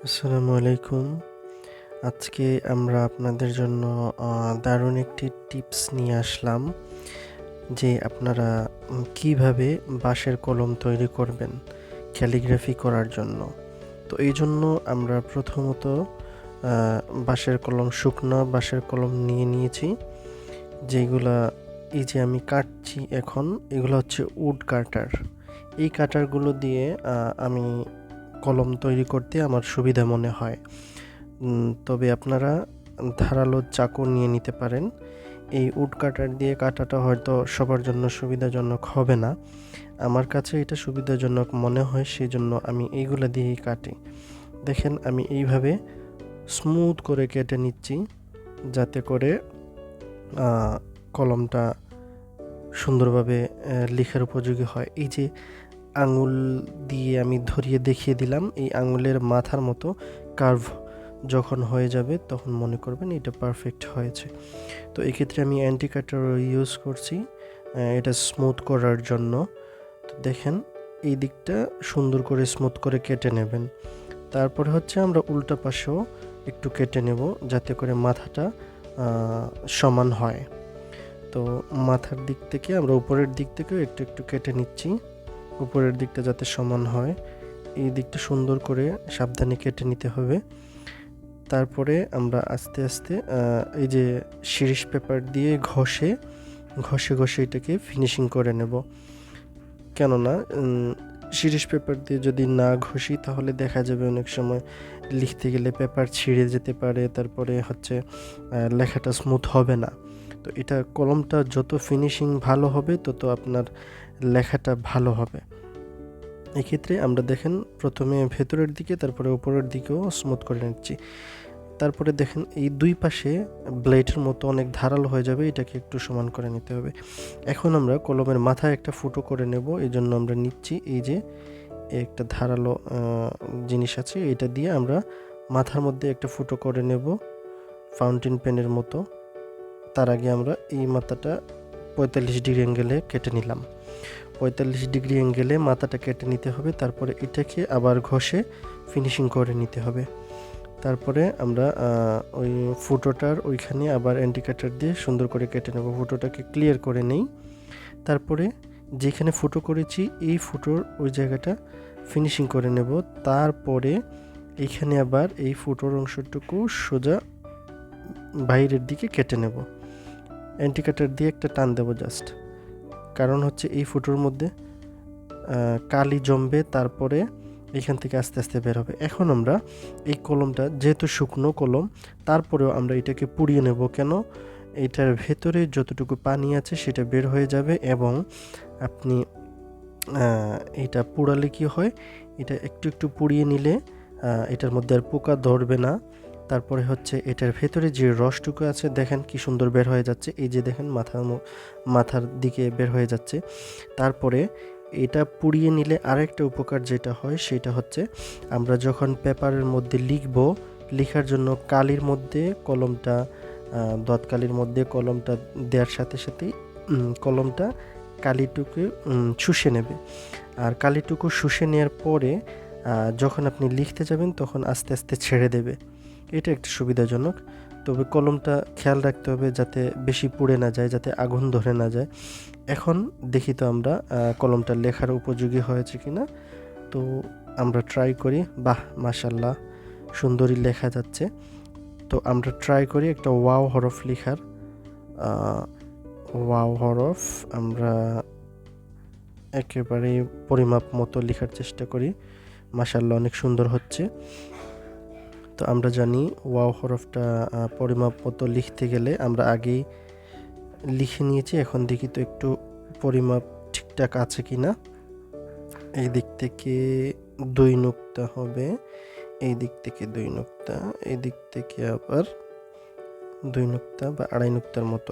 আসসালামু আলাইকুম। আজকে আমরা আপনাদের জন্য দারুণ একটি টিপস নিয়ে আসলাম যে আপনারা কিভাবে বাঁশের কলম তৈরি করবেন ক্যালিগ্রাফি করার জন্য। তো এইজন্য আমরা প্রথমত বাঁশের কলম, শুকনো বাঁশের কলম নিয়ে নিয়েছি, যেগুলা এই যে আমি কাটছি এখন, এগুলো হচ্ছে উড কাটার। এই কাটারগুলো দিয়ে আমি কলম তৈরি করতে আমার সুবিধা মনে হয়। তবে আপনারা ধারালো চাকু নিয়ে নিতে পারেন। এই উড কাটার দিয়ে কাটাটা হয়তো সবার জন্য সুবিধাজনক হবে না। আমার কাছে এটা সুবিধাজনক মনে হয়, সেজন্য আমি এইগুলা দিয়েই কাটি। দেখেন আমি এইভাবে স্মুথ করে কেটে নিচ্ছি, যাতে করে কলমটা সুন্দরভাবে লেখার উপযোগী হয়। এই যে আঙুল দিয়ে আমি ধরিয়ে দেখিয়ে দিলাম, এই আঙুলের মাথার মতো কার্ভ যখন হয়ে যাবে তখন মনে করবেন এটা পারফেক্ট হয়েছে। তো এক্ষেত্রে আমি অ্যান্টি কাটার ইউজ করছি এটা স্মুথ করার জন্য। তো দেখেন এই দিকটা সুন্দর করে স্মুথ করে কেটে নেবেন। তারপরে হচ্ছে আমরা উল্টা পাশেও একটু কেটে নেব, যাতে করে মাথাটা সমান হয়। তো মাথার দিক থেকে আমরা উপরের দিক থেকেও একটু একটু কেটে নিচ্ছি, উপরের দিকটা যাতে সমান হয়। এই দিকটা সুন্দর করে সাবধানে কেটে নিতে হবে। তারপরে আমরা আস্তে আস্তে এই যে শিরিষ পেপার দিয়ে ঘষে ঘষে এটাকে ফিনিশিং করে নেব। কেননা শিরিষ পেপার দিয়ে যদি না ঘষি তাহলে দেখা যাবে অনেক সময় লিখতে গেলে পেপার ছিঁড়ে যেতে পারে, তারপরে হচ্ছে লেখাটা স্মুথ হবে না। তো এটা কলমটা যত ফিনিশিং ভালো হবে তত আপনার লেখাটা ভালো হবে। এক্ষেত্রে আমরা দেখেন প্রথমে ভেতরের দিকে, তারপরে উপরের দিকেও স্মুথ করে নিচ্ছি। তারপরে দেখেন এই দুই পাশে ব্লেডের মতো অনেক ধারালো হয়ে যাবে, এটাকে একটু সমান করে নিতে হবে। এখন আমরা কলমের মাথায় একটা ফুটো করে নেব, এই জন্য আমরা নিচ্ছি এই যে একটা ধারালো জিনিস আছে, এটা দিয়ে আমরা মাথার মধ্যে একটা ফুটো করে নেব ফাউন্টেন পেনের মতো। তার আগে আমরা এই মাথাটা 45 ডিগ্রি অ্যাঙ্গেলে কেটে নিলাম। 45 ডিগ্রি অ্যাঙ্গেলে মাথাটা কেটে নিতে হবে, তারপরে এটাকে আবার ঘষে ফিনিশিং করে নিতে হবে। তারপরে আমরা ওই ফুটোটার ওইখানে আবার অ্যান্টি কাটার দিয়ে সুন্দর করে কেটে নেব, ফুটোটাকে ক্লিয়ার করে নেই। তারপরে যেখানে ফুটো করেছি এই ফুটোর ওই জায়গাটা ফিনিশিং করে নেব। তারপরে এইখানে আবার এই ফুটোর অংশটুকু সোজা বাইরের দিকে কেটে নেব, অ্যান্টি কাটার দিয়ে একটা টান দেব জাস্ট। কারণ হচ্ছে এই ফুটোর মধ্যে কালি জমবে, তারপরে এখান থেকে আস্তে আস্তে বের হবে। এখন আমরা এই কলমটা যেহেতু শুকনো কলম, তারপরেও আমরা এটাকে পুড়িয়ে নেব। কেন? এটার ভেতরে যতটুকু পানি আছে সেটা বের হয়ে যাবে, এবং আপনি এটা পোড়ালে কি হয়, এটা একটু একটু পুড়িয়ে নিলে এটার মধ্যে আর পোকা ধরবে না। তারপরে হচ্ছে এটার ভেতরে যে রসটুকু আছে দেখেন কি সুন্দর বের হয়ে যাচ্ছে, এই যে দেখেন মাথার দিকে বের হয়ে যাচ্ছে। তারপরে এটা পুড়িয়ে নিলে আরেকটা উপকার যেটা হয় সেটা হচ্ছে আমরা যখন পেপারের মধ্যে লেখার জন্য কালির মধ্যে কলমটা দতকালির মধ্যে কলমটা দেওয়ার সাথে সাথেই কলমটা কালিটুকু শুষে নেবে। আর কালিটুকু শুষে নেওয়ার পরে যখন আপনি লিখতে যাবেন তখন আস্তে আস্তে ছেড়ে দেবে। এটা একটু সুবিধাজনক। তবে কলমটা খেয়াল রাখতে হবে যাতে বেশি পুড়ে না যায়, যাতে আগুন ধরে না যায়। এখন দেখি তো আমরা কলমটা লেখার উপযোগী হয়েছে কিনা। তো আমরা ট্রাই করি। বাহ, মাশাআল্লাহ, সুন্দরই লেখা যাচ্ছে। তো আমরা ট্রাই করি একটা ওয়াও হরফ লেখার। ওয়াও হরফ আমরা একেবারে পরিমাপ মতো লেখার চেষ্টা করি। মাশাআল্লাহ, অনেক সুন্দর হচ্ছে। তো আমরা জানি ওয়াও হরফটা পরিমাপ মতো লিখতে গেলে আমরা আগেই লিখে নিয়েছি। এখন দেখি তো একটু পরিমাপ ঠিকঠাক আছে কিনা। এই দিক থেকে 2 নুক্তা হবে, এই দিক থেকে 2 নুক্তা, এই দিক থেকে আবার 2 নুক্তা বা 2.5 নুক্তার মতো।